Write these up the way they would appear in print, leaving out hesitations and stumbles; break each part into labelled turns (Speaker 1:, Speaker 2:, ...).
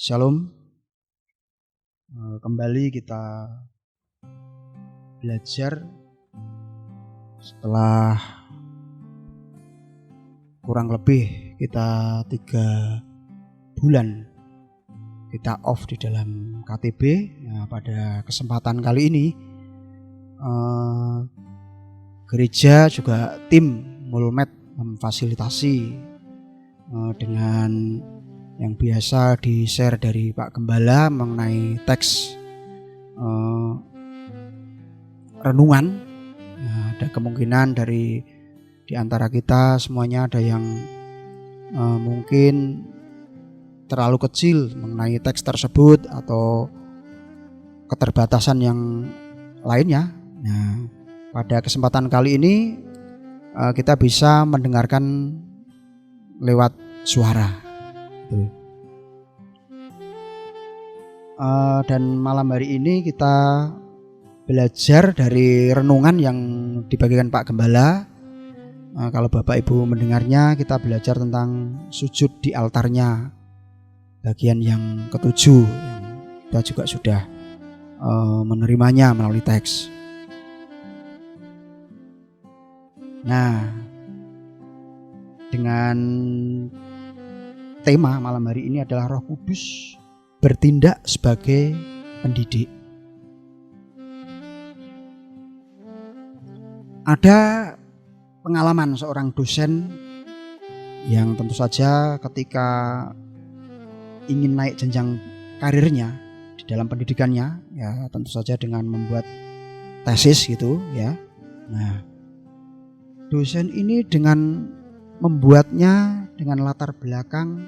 Speaker 1: Shalom, kembali kita belajar setelah kurang lebih kita 3 bulan kita off di dalam KTB. Nah, pada kesempatan kali ini gereja juga tim Mulmed memfasilitasi dengan yang biasa di-share dari Pak Gembala mengenai teks renungan. Nah, ada kemungkinan dari di antara kita semuanya ada yang mungkin terlalu kecil mengenai teks tersebut atau keterbatasan yang lainnya. Nah, pada kesempatan kali ini kita bisa mendengarkan lewat suara. Dan malam hari ini kita belajar dari renungan yang dibagikan Pak Gembala. Kalau Bapak Ibu mendengarnya, kita belajar tentang sujud di altarnya, bagian yang ke-7 yang kita juga sudah menerimanya melalui teks. Nah, dengan tema malam hari ini adalah Roh Kudus bertindak sebagai pendidik. Ada pengalaman seorang dosen yang tentu saja ketika ingin naik jenjang karirnya di dalam pendidikannya, ya tentu saja dengan membuat tesis gitu ya. Nah, dosen ini dengan membuatnya dengan latar belakang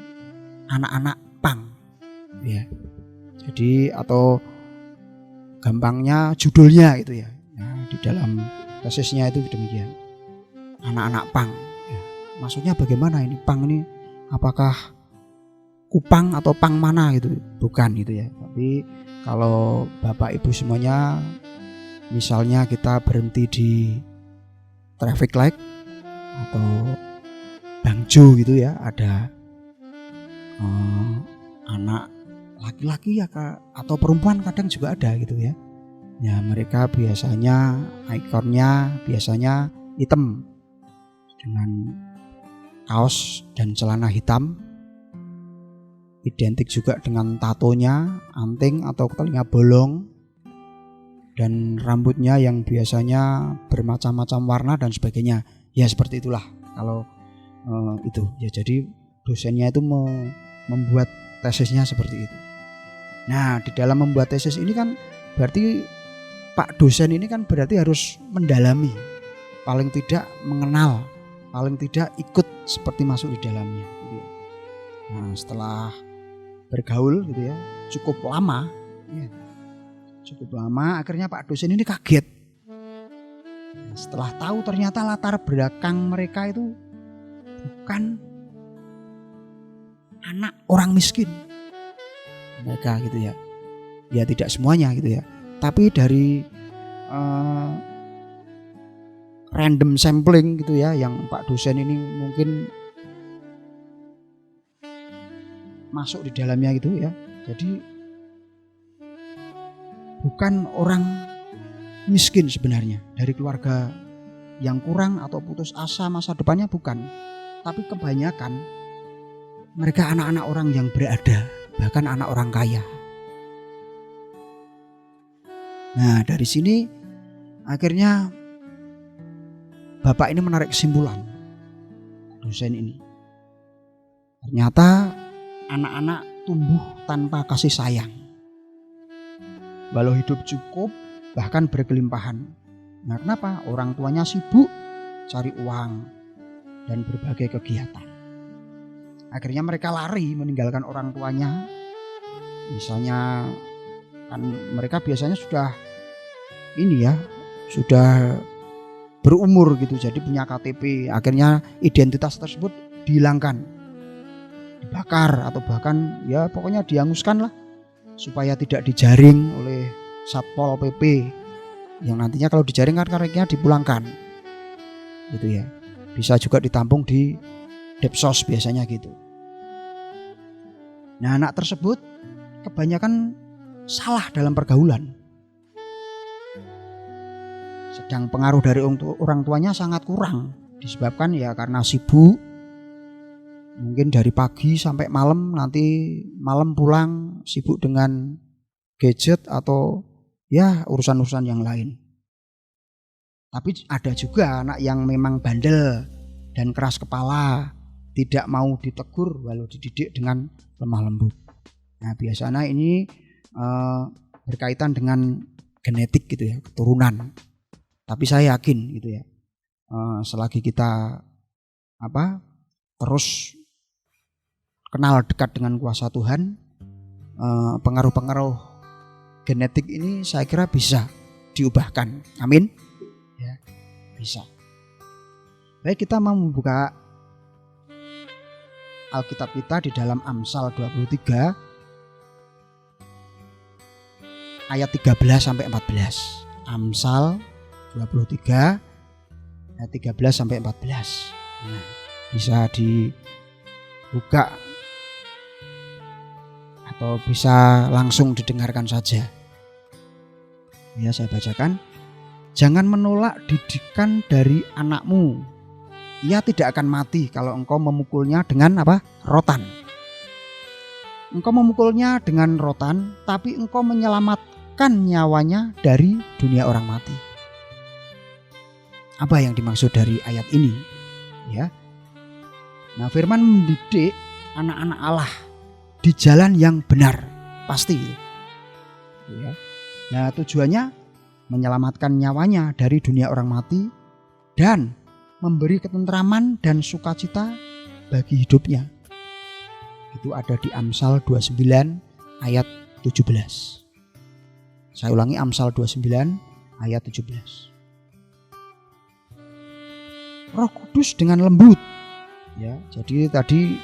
Speaker 1: anak-anak pang ya. Jadi atau gampangnya judulnya gitu ya. Nah, di dalam tesisnya itu demikian. Anak-anak pang ya. Maksudnya bagaimana ini pang ini? Apakah kupang atau pang mana gitu? Bukan gitu ya. Tapi kalau Bapak Ibu semuanya misalnya kita berhenti di traffic light atau bangjo gitu ya, ada anak laki-laki ya atau perempuan kadang juga ada gitu ya. Ya mereka biasanya ikonnya biasanya hitam dengan kaos dan celana hitam, identik juga dengan tatonya, anting atau telinga bolong, dan rambutnya yang biasanya bermacam-macam warna dan sebagainya. Ya seperti itulah kalau itu ya. Jadi dosennya itu membuat tesisnya seperti itu. Nah, di dalam membuat tesis ini kan berarti Pak dosen ini kan berarti harus mendalami, paling tidak mengenal, paling tidak ikut seperti masuk di dalamnya gitu ya. Nah, setelah bergaul gitu ya cukup lama ya, akhirnya Pak dosen ini kaget. Nah, setelah tahu ternyata latar belakang mereka itu bukan anak orang miskin mereka gitu ya. Ya tidak semuanya gitu ya. Tapi dari random sampling gitu ya, yang Pak dosen ini mungkin masuk di dalamnya gitu ya. Jadi bukan orang miskin sebenarnya, dari keluarga yang kurang atau putus asa masa depannya bukan. Tapi kebanyakan mereka anak-anak orang yang berada, bahkan anak orang kaya. Nah, dari sini akhirnya Bapak ini menarik kesimpulan, dosen ini. Ternyata anak-anak tumbuh tanpa kasih sayang. Walau hidup cukup, bahkan berkelimpahan. Nah, kenapa? Orang tuanya sibuk cari uang dan berbagai kegiatan. Akhirnya mereka lari meninggalkan orang tuanya. Misalnya kan mereka biasanya sudah ini ya, sudah berumur gitu, jadi punya KTP. Akhirnya identitas tersebut dihilangkan, dibakar atau bahkan ya pokoknya dihanguskan lah, supaya tidak dijaring oleh Satpol PP yang nantinya kalau dijaring kan karetnya dipulangkan gitu ya. Bisa juga ditampung di Depsos biasanya gitu. Nah, anak tersebut kebanyakan salah dalam pergaulan. Sedang pengaruh dari orang tuanya sangat kurang, disebabkan ya karena sibuk. Mungkin dari pagi sampai malam, nanti malam pulang sibuk dengan gadget atau ya urusan-urusan yang lain. Tapi ada juga anak yang memang bandel dan keras kepala, tidak mau ditegur walau dididik dengan lemah lembut. Nah, biasanya ini berkaitan dengan genetik gitu ya, keturunan. Tapi saya yakin gitu ya, selagi kita terus kenal dekat dengan kuasa Tuhan, pengaruh-pengaruh genetik ini saya kira bisa diubahkan. Amin. Ya, bisa. Baik, kita mau membuka Alkitab kita di dalam Amsal 23 ayat 13 sampai 14. Amsal 23 ayat 13 sampai 14. Nah, bisa dibuka atau bisa langsung didengarkan saja. Ya, saya bacakan. Jangan menolak didikan dari anakmu. Ia tidak akan mati kalau engkau memukulnya dengan rotan. Engkau memukulnya dengan rotan, tapi engkau menyelamatkan nyawanya dari dunia orang mati. Apa yang dimaksud dari ayat ini? Ya. Nah, firman mendidik anak-anak Allah di jalan yang benar, pasti. Ya. Nah, tujuannya menyelamatkan nyawanya dari dunia orang mati dan memberi ketentraman dan sukacita bagi hidupnya. Itu ada di Amsal 29 ayat 17. Saya ulangi, Amsal 29 ayat 17. Roh Kudus dengan lembut. Ya, jadi tadi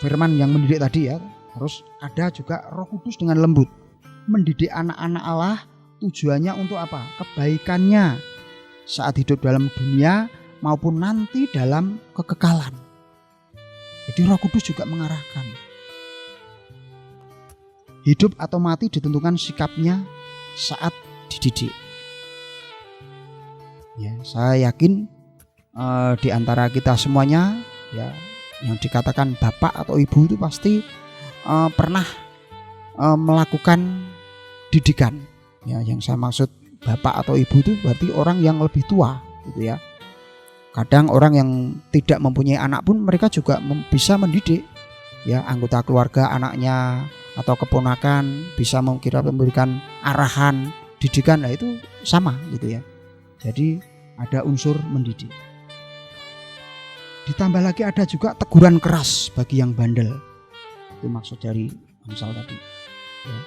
Speaker 1: firman yang mendidik tadi ya, terus ada juga Roh Kudus dengan lembut. Mendidik anak-anak Allah tujuannya untuk apa? Kebaikannya saat hidup dalam dunia maupun nanti dalam kekekalan. Jadi Roh Kudus juga mengarahkan. Hidup atau mati ditentukan sikapnya saat dididik. Ya, saya yakin di antara kita semuanya ya, yang dikatakan bapak atau ibu itu pasti pernah melakukan didikan. Ya, yang saya maksud bapak atau ibu itu berarti orang yang lebih tua, gitu ya. Kadang orang yang tidak mempunyai anak pun mereka juga bisa mendidik ya anggota keluarga, anaknya atau keponakan, bisa memberikan arahan, didikan. Nah, itu sama gitu ya. Jadi ada unsur mendidik. Ditambah lagi ada juga teguran keras bagi yang bandel. Itu maksud dari Amsal tadi. Ya.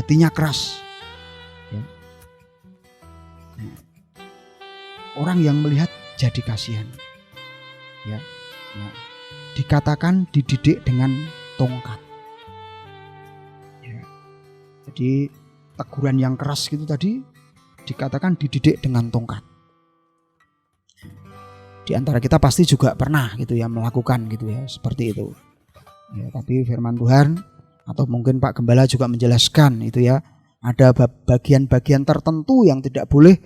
Speaker 1: Hatinya keras. Ya. Nah, orang yang melihat jadi kasihan. Ya. Nah, dikatakan dididik dengan tongkat. Ya. Jadi teguran yang keras gitu tadi dikatakan dididik dengan tongkat. Di antara kita pasti juga pernah gitu ya melakukan gitu ya seperti itu. Ya, tapi firman Tuhan atau mungkin Pak Gembala juga menjelaskan itu ya, ada bagian-bagian tertentu yang tidak boleh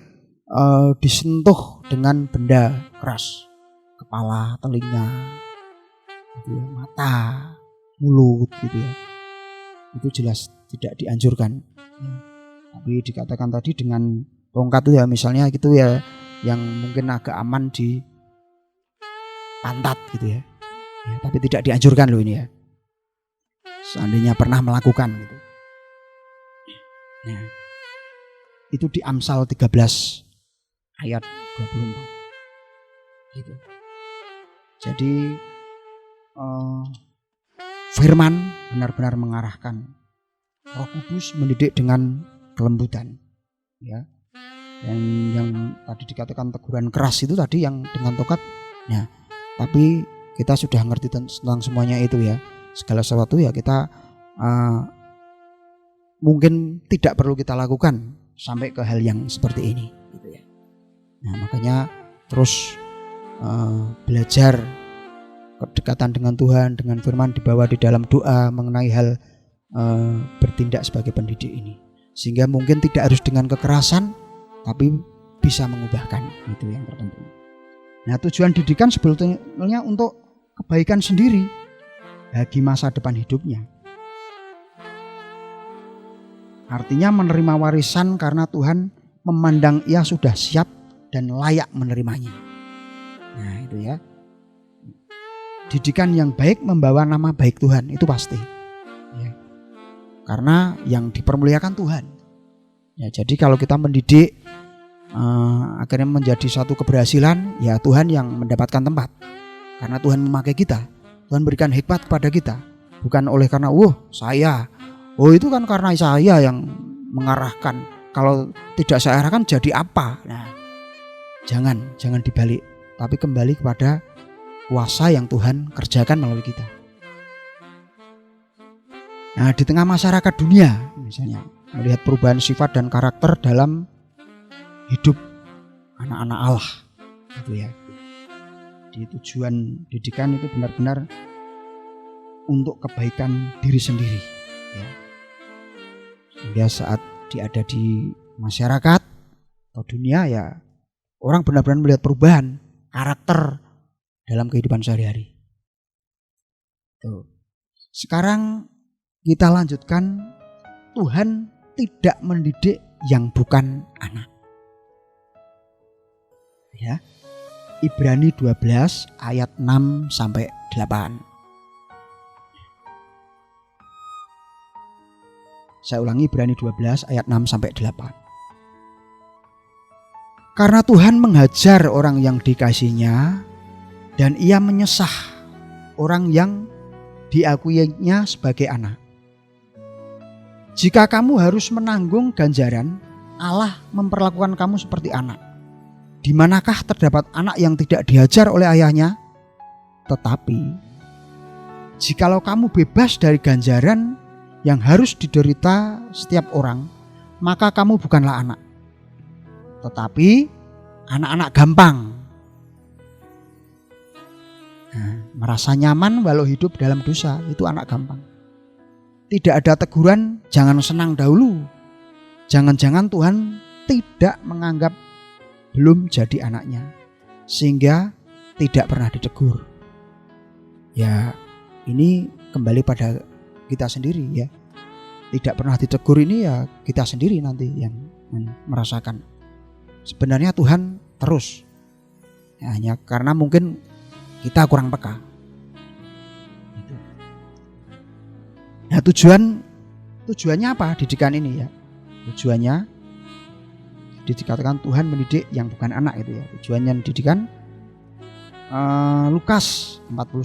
Speaker 1: disentuh dengan benda keras. Kepala, telinga, gitu ya, mata, mulut gitu ya. Itu jelas tidak dianjurkan. Ya. Tapi dikatakan tadi dengan tongkat itu ya, misalnya gitu ya, yang mungkin agak aman di pantat gitu ya. Ya, tapi tidak dianjurkan loh ini ya. Seandainya pernah melakukan gitu. Nah, itu di Amsal 13 ayat 24. Gitu. Jadi firman benar-benar mengarahkan. Roh Kudus mendidik dengan kelembutan. Ya. Dan yang tadi dikatakan teguran keras itu tadi yang dengan tongkat. Nah, tapi kita sudah ngerti tentang semuanya itu ya. Segala sesuatu ya kita mungkin tidak perlu kita lakukan sampai ke hal yang seperti ini gitu ya. Nah, makanya terus belajar kedekatan dengan Tuhan, dengan firman dibawa di dalam doa mengenai hal bertindak sebagai pendidik ini. Sehingga mungkin tidak harus dengan kekerasan, tapi bisa mengubahkan, itu yang terpenting. Nah, tujuan didikan sebetulnya untuk kebaikan sendiri bagi masa depan hidupnya. Artinya menerima warisan karena Tuhan memandang ia sudah siap dan layak menerimanya. Nah, itu ya. Didikan yang baik membawa nama baik Tuhan, itu pasti. Ya. Karena yang dipermuliakan Tuhan. Ya, jadi kalau kita mendidik akhirnya menjadi satu keberhasilan, ya Tuhan yang mendapatkan tempat. Karena Tuhan memakai kita, Tuhan berikan hikmat kepada kita. Bukan oleh karena saya, itu kan karena saya yang mengarahkan. Kalau tidak saya arahkan jadi apa? Nah, jangan dibalik, tapi kembali kepada kuasa yang Tuhan kerjakan melalui kita. Nah, di tengah masyarakat dunia misalnya melihat perubahan sifat dan karakter dalam hidup anak-anak Allah, gitu ya. Di tujuan didikan itu benar-benar untuk kebaikan diri sendiri, ya. Sehingga saat dia ada di masyarakat atau dunia, ya orang benar-benar melihat perubahan karakter dalam kehidupan sehari-hari. Tuh. Sekarang kita lanjutkan, Tuhan tidak mendidik yang bukan anak. Ya. Ibrani 12 ayat 6 sampai 8. Saya ulangi, Ibrani 12 ayat 6 sampai 8. Karena Tuhan menghajar orang yang dikasihinya dan ia menyesah orang yang diakuinya sebagai anak. Jika kamu harus menanggung ganjaran, Allah memperlakukan kamu seperti anak. Di manakah terdapat anak yang tidak dihajar oleh ayahnya? Tetapi jikalau kamu bebas dari ganjaran yang harus diderita setiap orang, maka kamu bukanlah anak, tetapi anak-anak gampang. Nah, merasa nyaman walau hidup dalam dosa, itu anak gampang. Tidak ada teguran, jangan senang dahulu. Jangan-jangan Tuhan tidak menganggap belum jadi anaknya, sehingga tidak pernah ditegur. Ya, ini kembali pada kita sendiri ya. Tidak pernah ditegur ini ya kita sendiri nanti yang merasakan. Sebenarnya Tuhan terus, ya, hanya karena mungkin kita kurang peka. Nah, tujuannya apa didikan ini ya? Tujuannya dikatakan Tuhan mendidik yang bukan anak, itu ya. Tujuannya didikan Lukas 19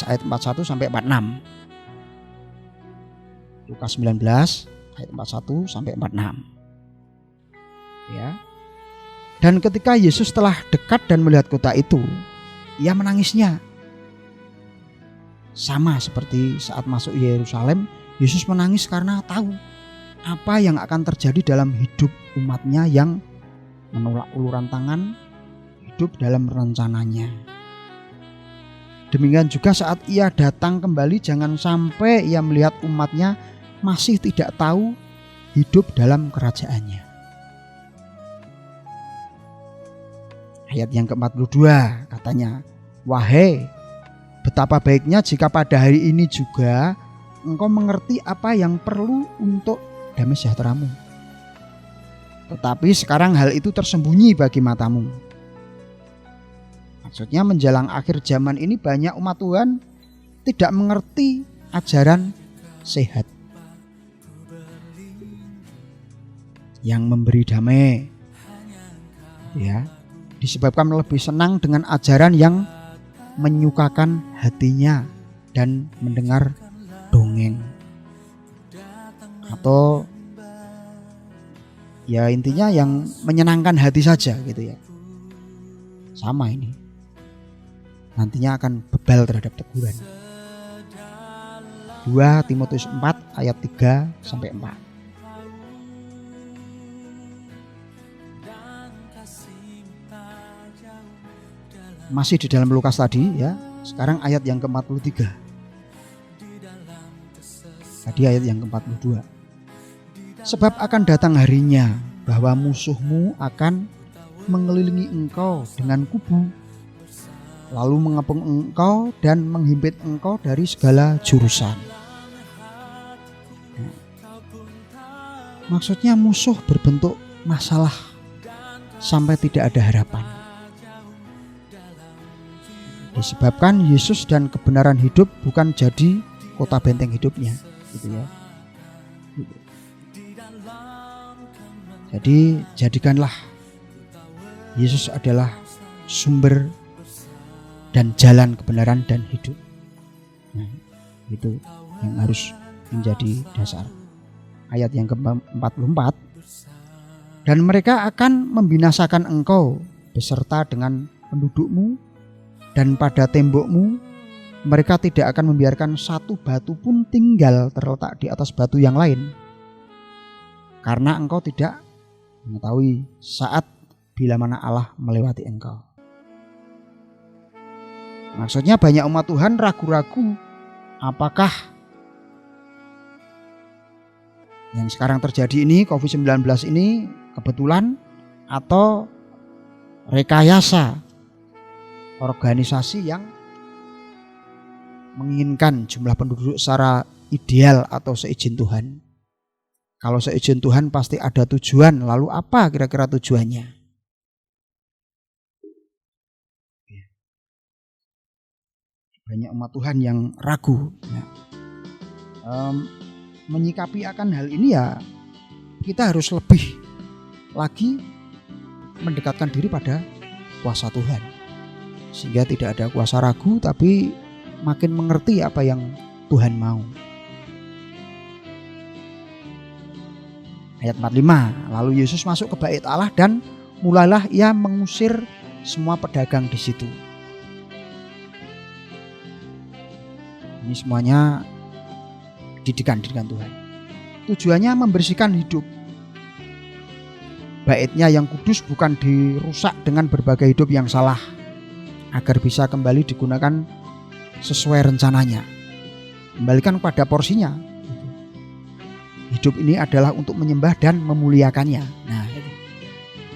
Speaker 1: ayat 41 sampai 46. Lukas 19 ayat 41 sampai 46. Ya. Dan ketika Yesus telah dekat dan melihat kota itu, ia menangisnya. Sama seperti saat masuk Yerusalem, Yesus menangis karena tahu apa yang akan terjadi dalam hidup umatnya yang menolak uluran tangan, hidup dalam rencananya. Demikian juga saat ia datang kembali, jangan sampai ia melihat umatnya masih tidak tahu hidup dalam kerajaannya. Ayat yang ke-42 katanya, wahai, betapa baiknya jika pada hari ini juga engkau mengerti apa yang perlu untuk damai sejahteramu. Tetapi sekarang hal itu tersembunyi bagi matamu. Maksudnya menjelang akhir zaman ini banyak umat Tuhan tidak mengerti ajaran sehat yang memberi damai, ya, disebabkan lebih senang dengan ajaran yang menyukakan hatinya dan mendengar dongeng, atau ya intinya yang menyenangkan hati saja gitu ya. Sama ini nantinya akan bebal terhadap teguran. 2 Timotius 4 ayat 3 sampai 4. Masih di dalam Lukas tadi ya. Sekarang ayat yang ke-43. Tadi ayat yang ke-42. Sebab akan datang harinya bahwa musuhmu akan mengelilingi engkau dengan kubu, lalu mengepung engkau dan menghimpit engkau dari segala jurusan. Maksudnya musuh berbentuk masalah sampai tidak ada harapan. Disebabkan Yesus dan kebenaran hidup bukan jadi kota benteng hidupnya, gitu ya. Jadi jadikanlah Yesus adalah sumber dan jalan kebenaran dan hidup. Nah, itu yang harus menjadi dasar. Ayat yang ke-44. Dan mereka akan membinasakan engkau beserta dengan pendudukmu, dan pada tembokmu mereka tidak akan membiarkan satu batu pun tinggal terletak di atas batu yang lain, karena engkau tidak mengetahui saat bila mana Allah melewati engkau. Maksudnya banyak umat Tuhan ragu-ragu apakah yang sekarang terjadi ini, COVID-19 ini, kebetulan atau rekayasa organisasi yang menginginkan jumlah penduduk secara ideal atau seizin Tuhan. Kalau seizin Tuhan pasti ada tujuan, lalu apa kira-kira tujuannya? Banyak umat Tuhan yang ragu ya. Menyikapi akan hal ini ya, kita harus lebih lagi mendekatkan diri pada kuasa Tuhan, sehingga tidak ada kuasa ragu, tapi makin mengerti apa yang Tuhan mau. Ayat 45, lalu Yesus masuk ke bait Allah dan mulailah ia mengusir semua pedagang di situ. Ini semuanya didikan Tuhan. Tujuannya membersihkan hidup. Baitnya yang kudus bukan dirusak dengan berbagai hidup yang salah, agar bisa kembali digunakan sesuai rencananya. Kembalikan pada porsinya. Hidup ini adalah untuk menyembah dan memuliakannya. Nah,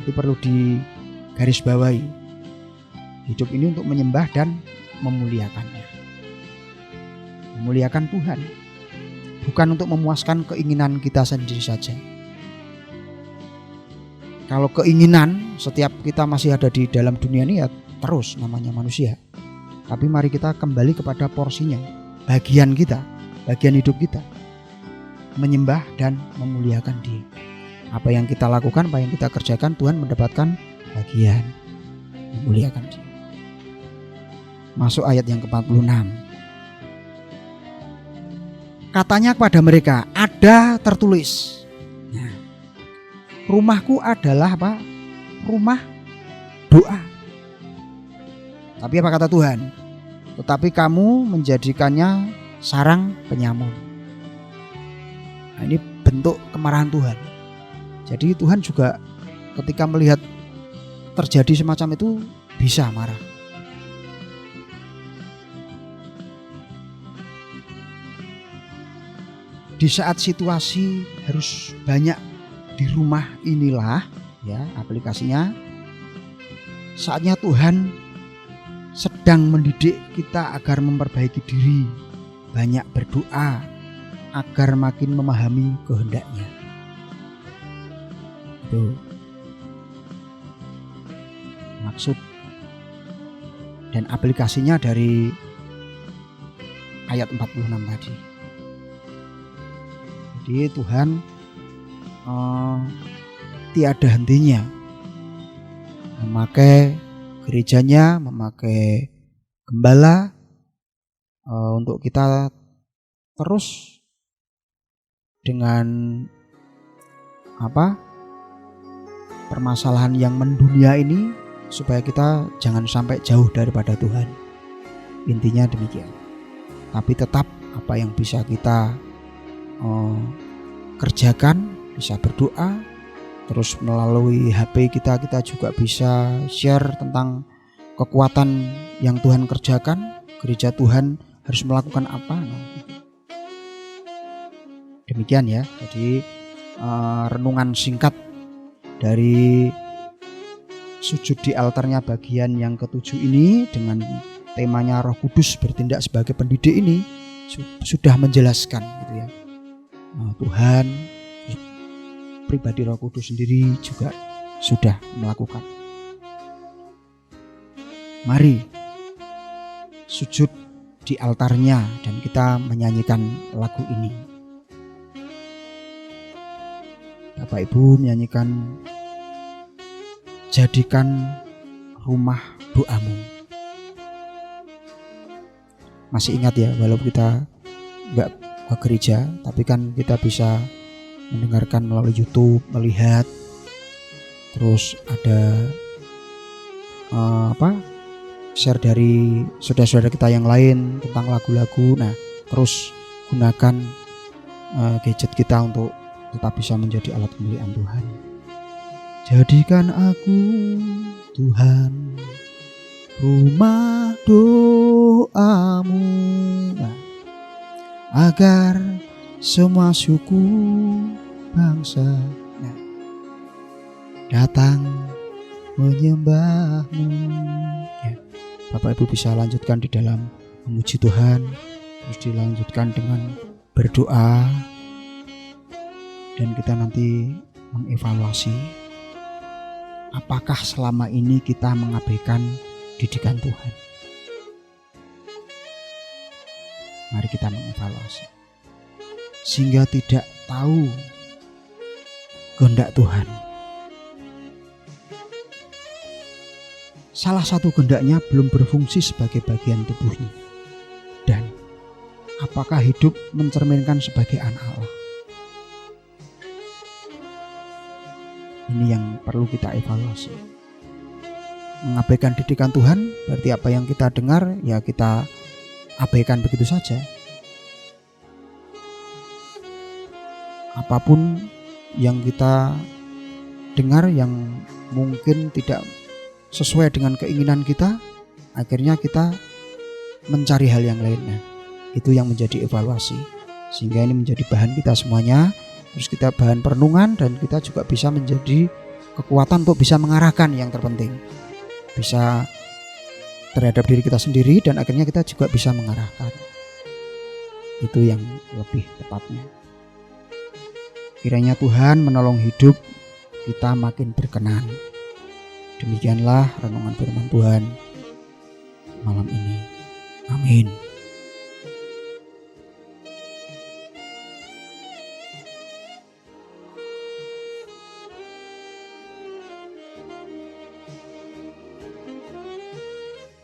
Speaker 1: itu perlu digarisbawahi. Hidup ini untuk menyembah dan memuliakannya. Memuliakan Tuhan, bukan untuk memuaskan keinginan kita sendiri saja. Kalau keinginan, setiap kita masih ada di dalam dunia ini ya terus namanya manusia. Tapi mari kita kembali kepada porsinya, bagian kita, bagian hidup kita, menyembah dan memuliakan Dia. Apa yang kita lakukan, apa yang kita kerjakan, Tuhan mendapatkan bagian, memuliakan Dia. Masuk ayat yang ke-46. Katanya kepada mereka, ada tertulis. Nah, rumahku adalah apa? Rumah doa. Tapi apa kata Tuhan? Tetapi kamu menjadikannya sarang penyamun. Nah, ini bentuk kemarahan Tuhan. Jadi Tuhan juga ketika melihat terjadi semacam itu bisa marah. Di saat situasi harus banyak di rumah inilah ya aplikasinya, saatnya Tuhan sedang mendidik kita agar memperbaiki diri, banyak berdoa agar makin memahami kehendaknya. Itu maksud dan aplikasinya dari ayat 46 tadi. Jadi Tuhan tiada hentinya memakai gerejanya, memakai gembala untuk kita terus dengan permasalahan yang mendunia ini, supaya kita jangan sampai jauh daripada Tuhan. Intinya demikian. Tapi tetap apa yang bisa kita kerjakan, bisa berdoa, terus melalui HP kita juga bisa share tentang kekuatan yang Tuhan kerjakan, gereja Tuhan harus melakukan apa. Demikian ya. Jadi renungan singkat dari sujud di altarnya bagian yang ke-7 ini dengan temanya Roh Kudus bertindak sebagai pendidik ini sudah menjelaskan gitu ya. Tuhan pribadi Roh Kudus sendiri juga sudah melakukan. Mari sujud di altarnya dan kita menyanyikan lagu ini. Bapak Ibu menyanyikan Jadikan Rumah Doamu. Masih ingat ya, walaupun kita nggak ke gereja, tapi kan kita bisa mendengarkan melalui YouTube, melihat, terus ada share dari saudara-saudara kita yang lain tentang lagu-lagu. Nah, terus gunakan gadget kita untuk tetap bisa menjadi alat kemuliaan Tuhan. Jadikan aku Tuhan rumah doamu, agar semua suku bangsa datang menyembahmu. Ya, Bapak Ibu bisa lanjutkan di dalam memuji Tuhan, terus dilanjutkan dengan berdoa, dan kita nanti mengevaluasi apakah selama ini kita mengabaikan didikan Tuhan. Mari kita mengevaluasi sehingga tidak tahu kehendak Tuhan. Salah satu kehendaknya belum berfungsi sebagai bagian tubuhnya. Dan apakah hidup mencerminkan sebagai anak Allah? Ini yang perlu kita evaluasi. Mengabaikan didikan Tuhan berarti apa yang kita dengar ya kita abaikan begitu saja. Apapun yang kita dengar yang mungkin tidak sesuai dengan keinginan kita, akhirnya kita mencari hal yang lainnya. Itu yang menjadi evaluasi, sehingga ini menjadi bahan kita semuanya. Terus kita bahan perenungan, dan kita juga bisa menjadi kekuatan untuk bisa mengarahkan yang terpenting, bisa terhadap diri kita sendiri, dan akhirnya kita juga bisa mengarahkan. Itu yang lebih tepatnya. Kiranya Tuhan menolong hidup kita makin berkenan. Demikianlah renungan firman Tuhan malam ini. Amin.